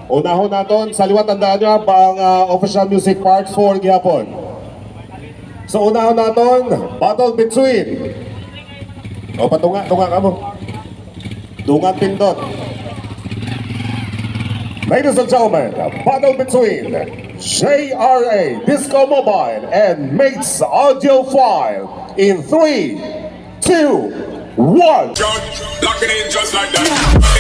Unahon naton sa liwat tandaan nyo ang official music part 4 gihapon. So unahon naton battle between patunga ka mo. Dungan pindot. Ladies and gentlemen, battle between JRA Disco Mobile and Mates Audiophile in 3, 2, 1. Lock it in just like that.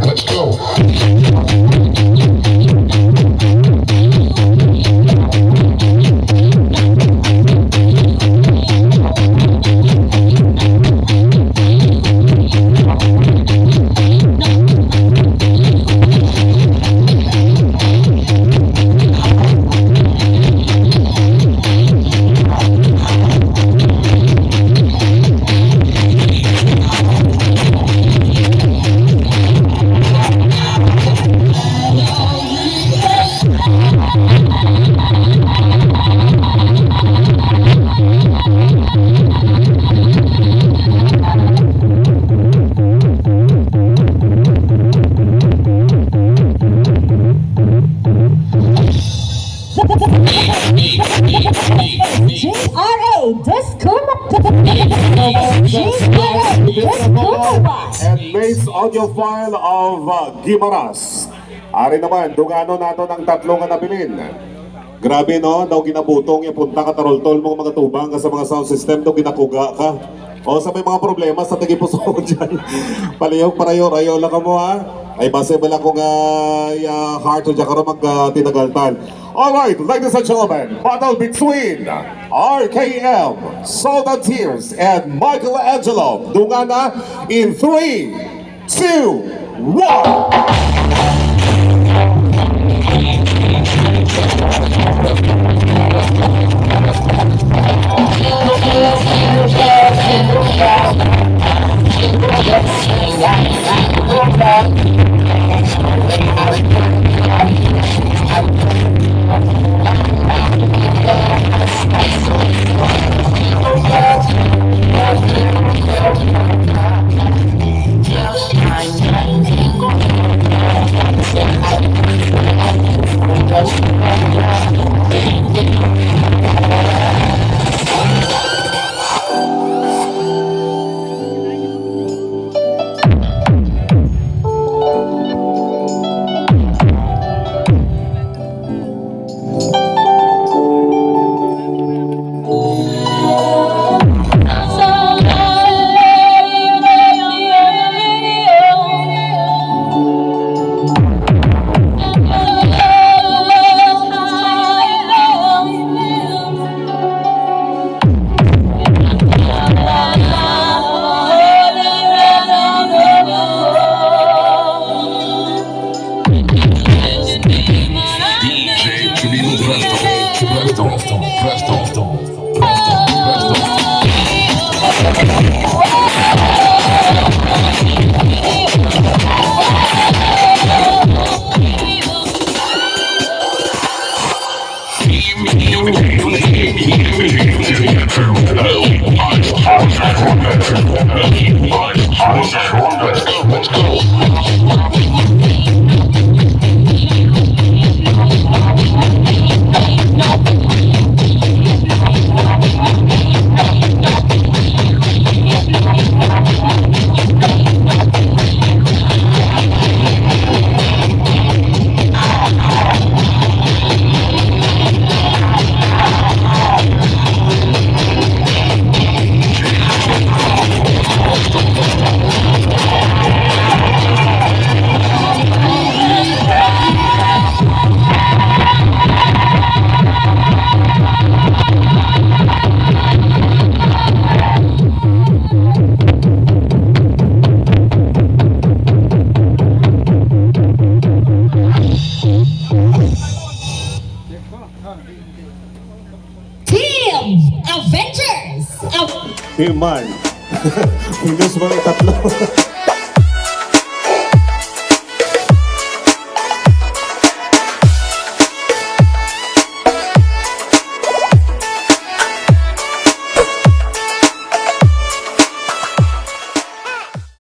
Let's go. And Mates Audiophile of Gimaras. Ari naman, dugano nato ng tatlong nabilin. Grabe no, daw ginabutong yung punta ka taroltol mong mga tubang ka sa mga sound system daw ginakuga ka. O sa may mga problema sa tagipuso mo dyan. Palihog parayo-rayo lang ka mo ha. Ay base ba lang kung heart o dyan ka rin mag-tinagaltan. Alright, ladies and gentlemen, battle between RKM, Salt and Tears, and Michelangelo. Dungana in 3, 2, 1. Team Avengers! Team man. Fingers mo yung tatlo.